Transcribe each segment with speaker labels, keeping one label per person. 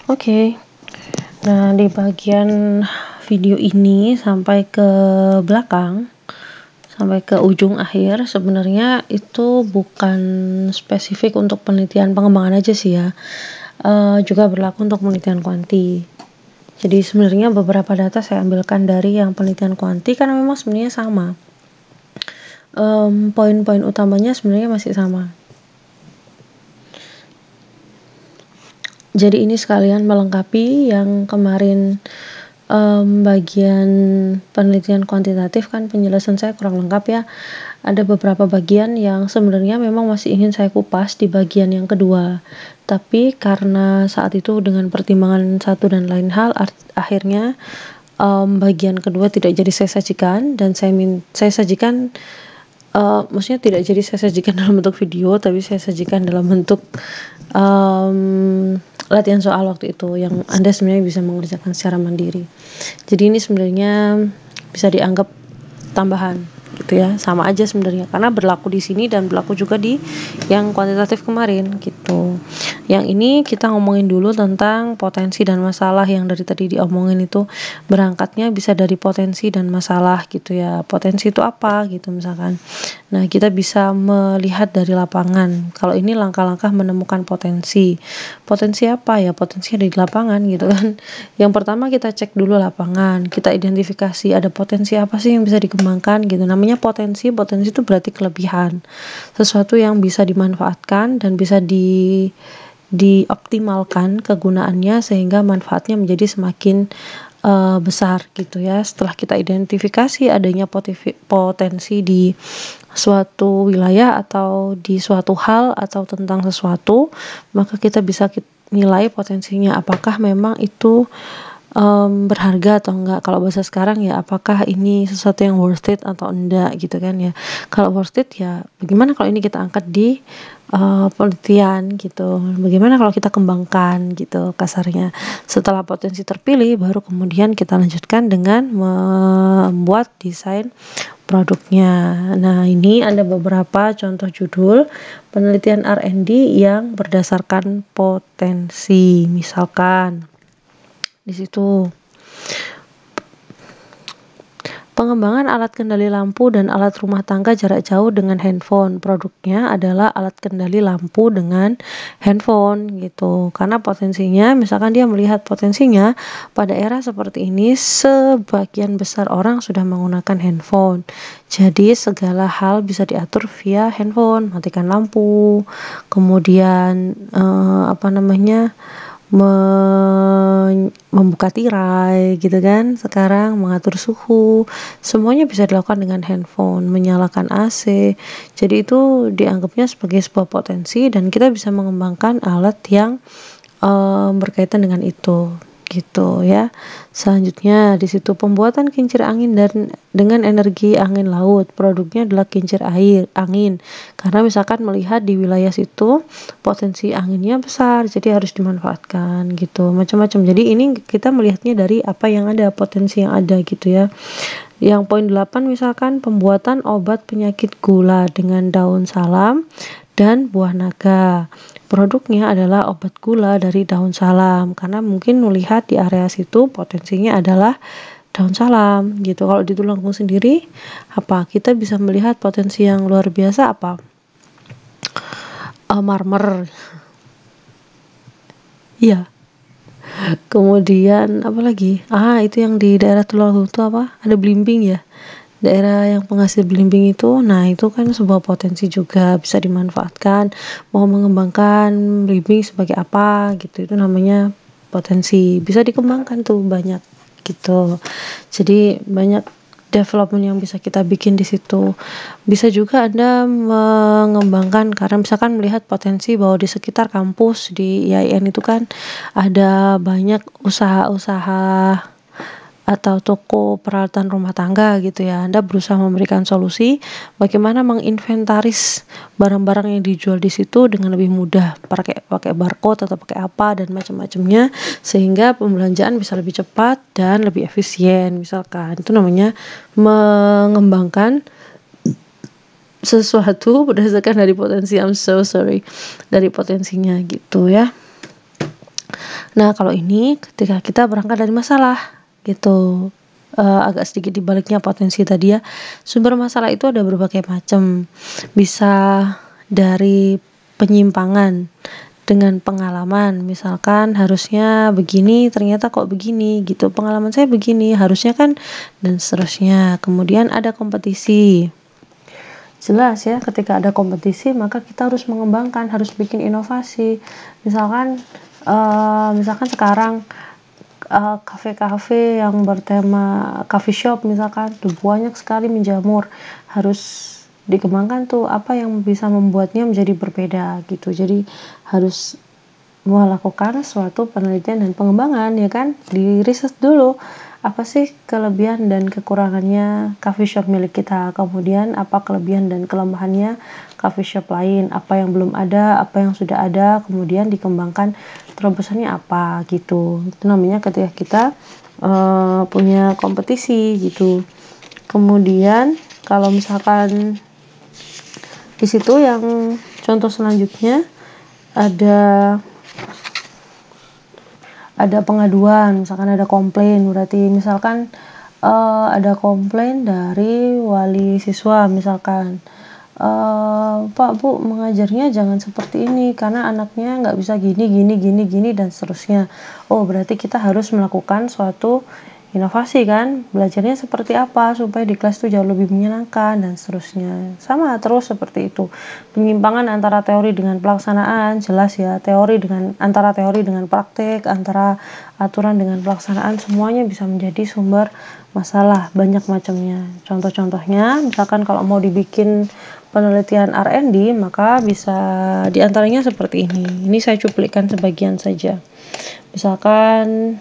Speaker 1: Oke. Nah, di bagian video ini sampai ke belakang, sampai ke ujung akhir, sebenarnya itu bukan spesifik untuk penelitian pengembangan aja sih ya, juga berlaku untuk penelitian kuanti. Jadi sebenarnya beberapa data saya ambilkan dari yang penelitian kuanti karena memang sebenarnya sama. Poin-poin utamanya sebenarnya masih sama. Jadi ini sekalian melengkapi yang kemarin bagian penelitian kuantitatif kan penjelasan saya kurang lengkap ya. Ada beberapa bagian yang sebenarnya memang masih ingin saya kupas di bagian yang kedua. Tapi karena saat itu dengan pertimbangan satu dan lain hal, akhirnya bagian kedua tidak jadi saya sajikan, dan saya sajikan, maksudnya tidak jadi saya sajikan dalam bentuk video, tapi saya sajikan dalam bentuk latihan soal waktu itu yang Anda sebenarnya bisa mengerjakan secara mandiri. Jadi ini sebenarnya bisa dianggap tambahan gitu ya, sama aja sebenarnya karena berlaku di sini dan berlaku juga di yang kuantitatif kemarin gitu. Yang ini kita ngomongin dulu tentang potensi dan masalah yang dari tadi diomongin itu berangkatnya bisa dari potensi dan masalah gitu ya. Potensi itu apa gitu misalkan. Nah, kita bisa melihat dari lapangan. Kalau ini langkah-langkah menemukan potensi. Potensi apa ya? Potensi ada di lapangan gitu kan. Yang pertama kita cek dulu lapangan, kita identifikasi ada potensi apa sih yang bisa dikembangkan gitu. Namanya potensi itu berarti kelebihan. Sesuatu yang bisa dimanfaatkan dan bisa dioptimalkan kegunaannya sehingga manfaatnya menjadi semakin besar gitu ya. Setelah kita identifikasi adanya potensi di suatu wilayah atau di suatu hal atau tentang sesuatu, maka kita bisa nilai potensinya apakah memang itu berharga atau enggak. Kalau bahasa sekarang ya apakah ini sesuatu yang worth it atau enggak gitu kan ya. Kalau worth it ya bagaimana kalau ini kita angkat di penelitian gitu, bagaimana kalau kita kembangkan gitu kasarnya. Setelah potensi terpilih baru kemudian kita lanjutkan dengan membuat desain produknya. Nah, ini ada beberapa contoh judul penelitian R&D yang berdasarkan potensi. Misalkan di situ pengembangan alat kendali lampu dan alat rumah tangga jarak jauh dengan handphone. Produknya adalah alat kendali lampu dengan handphone gitu. Karena potensinya, misalkan dia melihat potensinya pada era seperti ini sebagian besar orang sudah menggunakan handphone. Jadi segala hal bisa diatur via handphone, matikan lampu, kemudian membuka tirai gitu kan, sekarang mengatur suhu, semuanya bisa dilakukan dengan handphone, menyalakan AC. Jadi itu dianggapnya sebagai sebuah potensi dan kita bisa mengembangkan alat yang berkaitan dengan itu gitu ya. Selanjutnya di situ pembuatan kincir angin dan dengan energi angin laut. Produknya adalah kincir angin. Karena misalkan melihat di wilayah situ potensi anginnya besar, jadi harus dimanfaatkan gitu. Macam-macam. Jadi ini kita melihatnya dari apa yang ada, potensi yang ada gitu ya. Yang poin 8 misalkan pembuatan obat penyakit gula dengan daun salam dan buah naga. Produknya adalah obat gula dari daun salam karena mungkin melihat di area situ potensinya adalah daun salam gitu. Kalau di Tulungagung sendiri apa? Kita bisa melihat potensi yang luar biasa apa? Marmer. Iya. Kemudian apa lagi? Itu yang di daerah Tulungagung itu apa? Ada belimbing ya. Daerah yang penghasil belimbing itu, nah itu kan sebuah potensi juga bisa dimanfaatkan. Mau mengembangkan belimbing sebagai apa gitu, itu namanya potensi. Bisa dikembangkan tuh banyak gitu. Jadi banyak development yang bisa kita bikin di situ. Bisa juga Anda mengembangkan karena misalkan melihat potensi bahwa di sekitar kampus di IAIN itu kan ada banyak usaha-usaha atau toko peralatan rumah tangga gitu ya. Anda berusaha memberikan solusi bagaimana menginventaris barang-barang yang dijual di situ dengan lebih mudah, pakai barcode atau pakai apa dan macam-macamnya sehingga pembelanjaan bisa lebih cepat dan lebih efisien misalkan. Itu namanya mengembangkan sesuatu berdasarkan dari potensi. I'm so sorry, dari potensinya gitu ya. Nah, kalau ini ketika kita berangkat dari masalah gitu. Agak sedikit dibaliknya potensi tadi ya. Sumber masalah itu ada berbagai macam. Bisa dari penyimpangan dengan pengalaman, misalkan harusnya begini ternyata kok begini gitu. Pengalaman saya begini, harusnya kan, dan seterusnya. Kemudian ada kompetisi. Jelas ya, ketika ada kompetisi maka kita harus mengembangkan, harus bikin inovasi. Misalkan sekarang kafe-kafe yang bertema coffee shop misalkan tuh banyak sekali menjamur, harus dikembangkan tuh apa yang bisa membuatnya menjadi berbeda gitu. Jadi harus melakukan suatu penelitian dan pengembangan ya kan, di riset dulu apa sih kelebihan dan kekurangannya coffee shop milik kita, kemudian apa kelebihan dan kelemahannya coffee shop lain, apa yang belum ada, apa yang sudah ada, kemudian dikembangkan terobosannya apa gitu. Itu namanya ketika kita punya kompetisi gitu. Kemudian kalau misalkan di situ yang contoh selanjutnya ada pengaduan, misalkan ada komplain, berarti misalkan ada komplain dari wali siswa misalkan, Pak Bu mengajarnya jangan seperti ini karena anaknya nggak bisa gini dan seterusnya. Oh berarti kita harus melakukan suatu inovasi kan, belajarnya seperti apa supaya di kelas itu jauh lebih menyenangkan dan seterusnya. Sama terus seperti itu. Penyimpangan antara teori dengan pelaksanaan, jelas ya, antara teori dengan praktek, antara aturan dengan pelaksanaan, semuanya bisa menjadi sumber masalah, banyak macamnya. Contoh-contohnya, misalkan kalau mau dibikin penelitian R&D, maka bisa diantaranya seperti ini. Ini saya cuplikan sebagian saja. Misalkan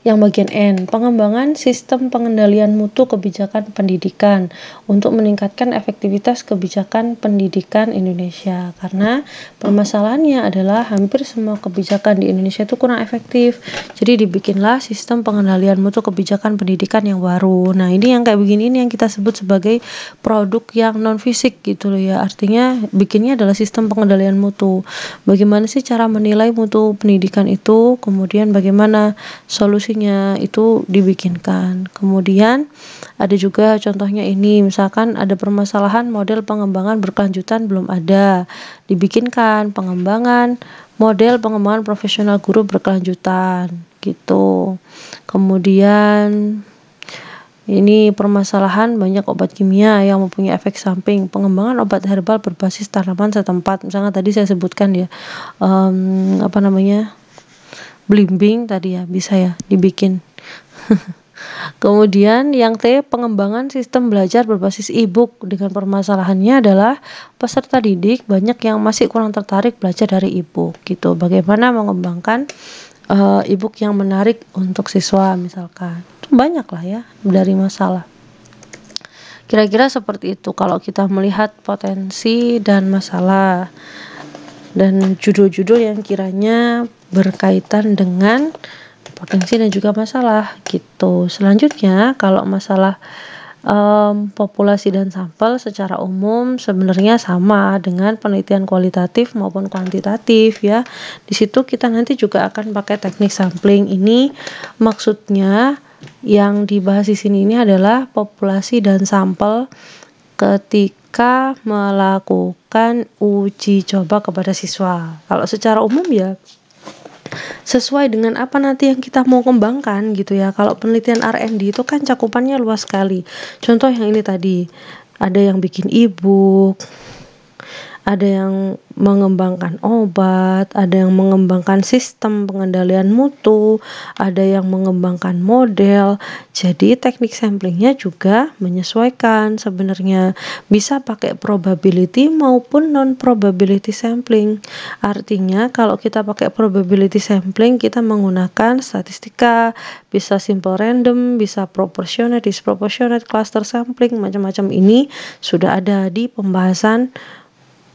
Speaker 1: yang bagian N, pengembangan sistem pengendalian mutu kebijakan pendidikan untuk meningkatkan efektivitas kebijakan pendidikan Indonesia. Karena permasalahannya adalah hampir semua kebijakan di Indonesia itu kurang efektif. Jadi dibikinlah sistem pengendalian mutu kebijakan pendidikan yang baru. Nah, ini yang kayak begini ini yang kita sebut sebagai produk yang non fisik gitu loh ya. Artinya bikinnya adalah sistem pengendalian mutu. Bagaimana sih cara menilai mutu pendidikan itu? Kemudian bagaimana solusi itu dibikinkan. Kemudian ada juga contohnya ini, misalkan ada permasalahan model pengembangan berkelanjutan belum ada, dibikinkan pengembangan model pengembangan profesional guru berkelanjutan gitu. Kemudian ini permasalahan banyak obat kimia yang mempunyai efek samping, pengembangan obat herbal berbasis tanaman setempat. Misalnya tadi saya sebutkan ya, belimbing tadi ya, bisa ya dibikin. Kemudian yang T, pengembangan sistem belajar berbasis e-book. Dengan permasalahannya adalah peserta didik banyak yang masih kurang tertarik belajar dari e-book gitu. Bagaimana mengembangkan e-book yang menarik untuk siswa misalkan. Itu banyak lah ya dari masalah. Kira-kira seperti itu kalau kita melihat potensi dan masalah dan judul-judul yang kiranya berkaitan dengan potensi dan juga masalah gitu. Selanjutnya kalau masalah populasi dan sampel secara umum sebenarnya sama dengan penelitian kualitatif maupun kuantitatif ya. Di situ kita nanti juga akan pakai teknik sampling. Ini maksudnya yang dibahas di sini ini adalah populasi dan sampel ketika melakukan uji coba kepada siswa. Kalau secara umum ya sesuai dengan apa nanti yang kita mau kembangkan gitu ya. Kalau penelitian R&D itu kan cakupannya luas sekali. Contoh yang ini tadi, ada yang bikin e-book, ada yang mengembangkan obat, ada yang mengembangkan sistem pengendalian mutu, ada yang mengembangkan model. Jadi teknik samplingnya juga menyesuaikan sebenarnya. Bisa pakai probability maupun non-probability sampling. Artinya kalau kita pakai probability sampling, kita menggunakan statistika, bisa simple random, bisa proportionate, disproportionate, cluster sampling, macam-macam ini sudah ada di pembahasan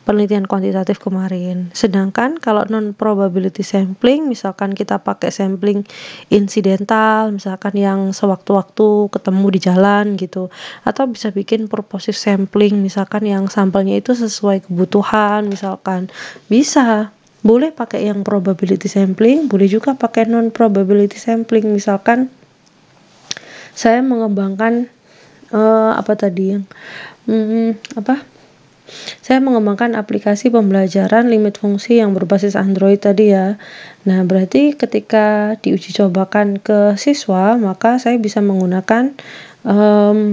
Speaker 1: penelitian kuantitatif kemarin. Sedangkan kalau non-probability sampling, misalkan kita pakai sampling insidental, misalkan yang sewaktu-waktu ketemu di jalan gitu, atau bisa bikin purposive sampling, misalkan yang sampelnya itu sesuai kebutuhan, misalkan bisa Boleh pakai yang probability sampling, boleh juga pakai non probability sampling. Misalkan saya mengembangkan apa tadi yang saya mengembangkan aplikasi pembelajaran limit fungsi yang berbasis Android tadi ya. Nah, berarti ketika diuji cobakan ke siswa, maka saya bisa menggunakan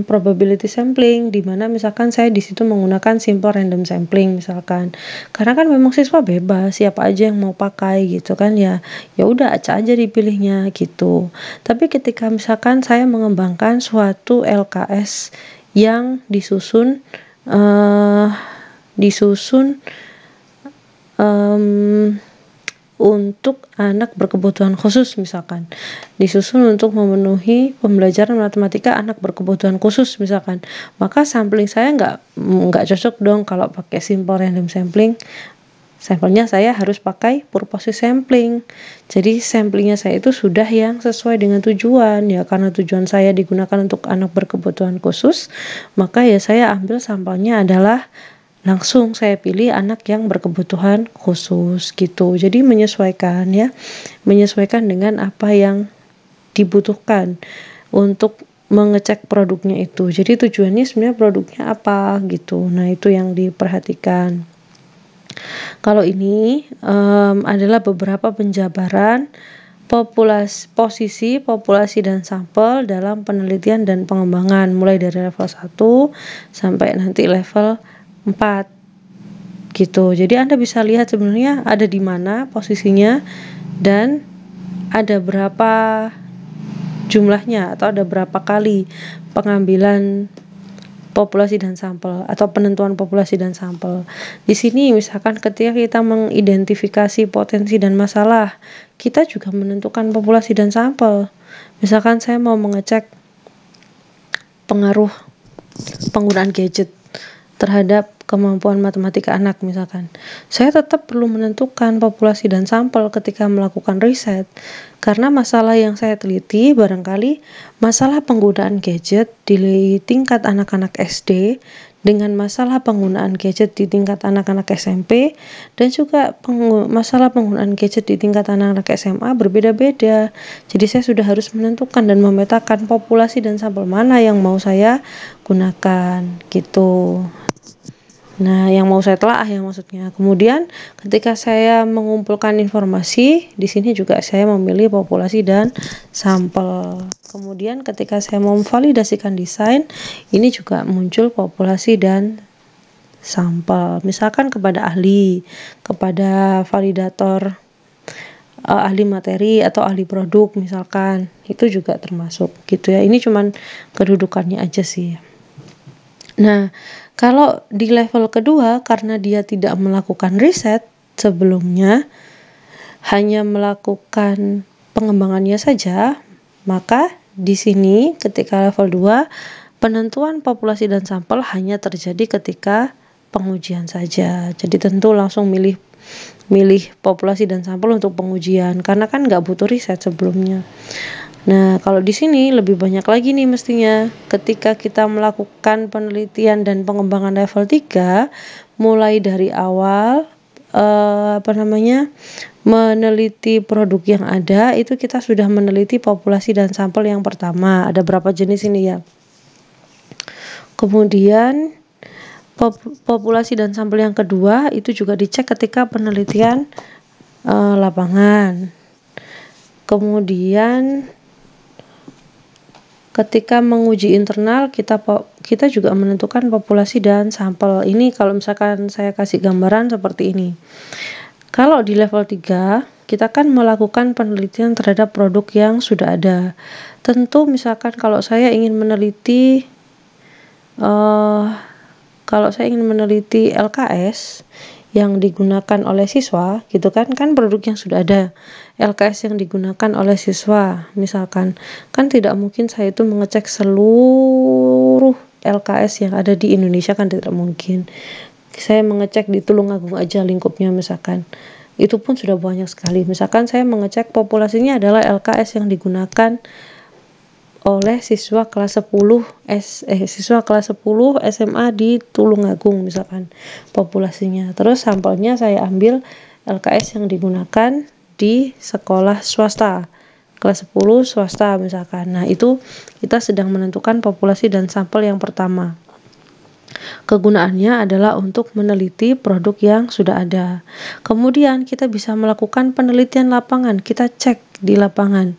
Speaker 1: probability sampling, di mana misalkan saya di situ menggunakan simple random sampling misalkan. Karena kan memang siswa bebas, siapa aja yang mau pakai gitu kan ya. Ya udah acak aja dipilihnya gitu. Tapi ketika misalkan saya mengembangkan suatu LKS yang disusun untuk anak berkebutuhan khusus misalkan, disusun untuk memenuhi pembelajaran matematika anak berkebutuhan khusus misalkan, maka sampling saya nggak cocok dong kalau pakai simple random sampling. Sampelnya saya harus pakai purpose sampling. Jadi samplingnya saya itu sudah yang sesuai dengan tujuan ya, karena tujuan saya digunakan untuk anak berkebutuhan khusus, maka ya saya ambil sampelnya adalah langsung saya pilih anak yang berkebutuhan khusus gitu. Jadi menyesuaikan ya, menyesuaikan dengan apa yang dibutuhkan untuk mengecek produknya itu. Jadi tujuannya sebenarnya produknya apa gitu. Nah, itu yang diperhatikan. Kalau ini adalah beberapa penjabaran posisi populasi dan sampel dalam penelitian dan pengembangan mulai dari level 1 sampai nanti level 4 gitu. Jadi Anda bisa lihat sebenarnya ada di mana posisinya dan ada berapa jumlahnya atau ada berapa kali pengambilan populasi dan sampel atau penentuan populasi dan sampel. Di sini misalkan ketika kita mengidentifikasi potensi dan masalah, kita juga menentukan populasi dan sampel. Misalkan saya mau mengecek pengaruh penggunaan gadget terhadap kemampuan matematika anak misalkan. Saya tetap perlu menentukan populasi dan sampel ketika melakukan riset, karena masalah yang saya teliti barangkali masalah penggunaan gadget di tingkat anak-anak SD dengan masalah penggunaan gadget di tingkat anak-anak SMP dan juga masalah penggunaan gadget di tingkat anak-anak SMA berbeda-beda. Jadi saya sudah harus menentukan dan memetakan populasi dan sampel mana yang mau saya gunakan gitu. Nah, yang mau saya telaah ya maksudnya. Kemudian ketika saya mengumpulkan informasi, di sini juga saya memilih populasi dan sampel. Kemudian ketika saya memvalidasikan desain, ini juga muncul populasi dan sampel. Misalkan kepada ahli, kepada validator, ahli materi atau ahli produk misalkan, itu juga termasuk gitu ya. Ini cuman kedudukannya aja sih. Nah, kalau di level kedua, karena dia tidak melakukan riset sebelumnya, hanya melakukan pengembangannya saja, maka di sini ketika level 2, penentuan populasi dan sampel hanya terjadi ketika pengujian saja. Jadi tentu langsung milih populasi dan sampel untuk pengujian, karena kan nggak butuh riset sebelumnya. Nah, kalau di sini lebih banyak lagi nih mestinya. Ketika kita melakukan penelitian dan pengembangan level 3, mulai dari awal meneliti produk yang ada, itu kita sudah meneliti populasi dan sampel yang pertama. Ada berapa jenis ini ya. Kemudian populasi dan sampel yang kedua itu juga dicek ketika penelitian lapangan. Kemudian ketika menguji internal, kita juga menentukan populasi dan sampel. Ini kalau misalkan saya kasih gambaran seperti ini. Kalau di level 3, kita kan melakukan penelitian terhadap produk yang sudah ada. Tentu misalkan kalau saya ingin meneliti LKS yang digunakan oleh siswa gitu kan produk yang sudah ada, LKS yang digunakan oleh siswa misalkan, kan tidak mungkin saya itu mengecek seluruh LKS yang ada di Indonesia, kan tidak mungkin. Saya mengecek di Tulungagung aja lingkupnya misalkan, itu pun sudah banyak sekali. Misalkan saya mengecek populasinya adalah LKS yang digunakan oleh siswa kelas 10 SMA di Tulungagung misalkan populasinya. Terus sampelnya saya ambil LKS yang digunakan di sekolah swasta, kelas 10 swasta misalkan. Nah, itu kita sedang menentukan populasi dan sampel yang pertama. Kegunaannya adalah untuk meneliti produk yang sudah ada. Kemudian kita bisa melakukan penelitian lapangan, kita cek di lapangan.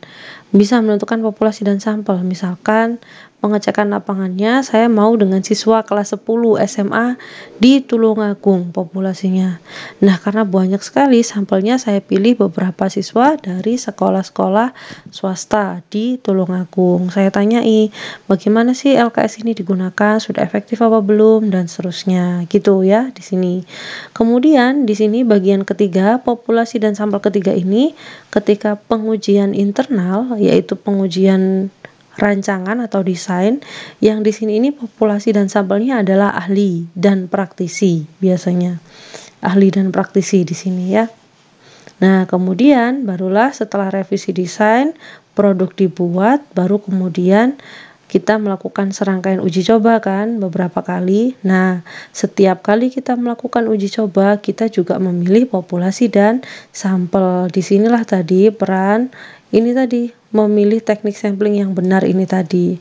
Speaker 1: Bisa menentukan populasi dan sampel. Misalkan pengecekan lapangannya saya mau dengan siswa kelas 10 SMA di Tulungagung populasinya. Nah, karena banyak sekali sampelnya, saya pilih beberapa siswa dari sekolah-sekolah swasta di Tulungagung. Saya tanyai, bagaimana sih LKS ini digunakan, sudah efektif apa belum, dan seterusnya gitu ya di sini. Kemudian di sini bagian ketiga, populasi dan sampel ketiga ini ketika pengujian internal, yaitu pengujian rancangan atau desain, yang di sini ini populasi dan sampelnya adalah ahli dan praktisi biasanya. Ahli dan praktisi di sini ya. Nah, kemudian barulah setelah revisi desain, produk dibuat, baru kemudian kita melakukan serangkaian uji coba kan beberapa kali. Nah, setiap kali kita melakukan uji coba, kita juga memilih populasi dan sampel. Disinilah tadi peran ini tadi, memilih teknik sampling yang benar ini tadi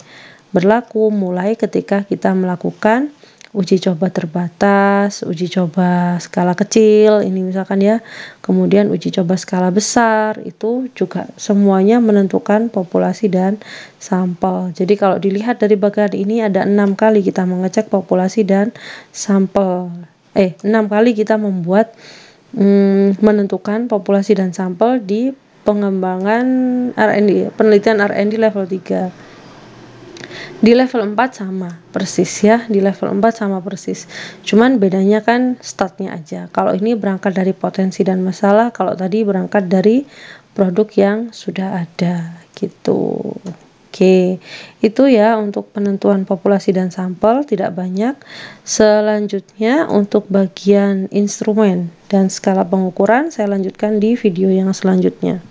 Speaker 1: berlaku mulai ketika kita melakukan uji coba terbatas, uji coba skala kecil, ini misalkan ya, kemudian uji coba skala besar, itu juga semuanya menentukan populasi dan sampel. Jadi kalau dilihat dari bagian ini ada 6 kali kita mengecek populasi dan sampel. 6 kali kita membuat menentukan populasi dan sampel di pengembangan R&D, penelitian R&D level 3. Di level 4 sama persis ya, di level 4 sama persis. Cuman bedanya kan startnya aja. Kalau ini berangkat dari potensi dan masalah, kalau tadi berangkat dari produk yang sudah ada gitu. Oke, itu ya untuk penentuan populasi dan sampel, tidak banyak. Selanjutnya untuk bagian instrumen dan skala pengukuran saya lanjutkan di video yang selanjutnya.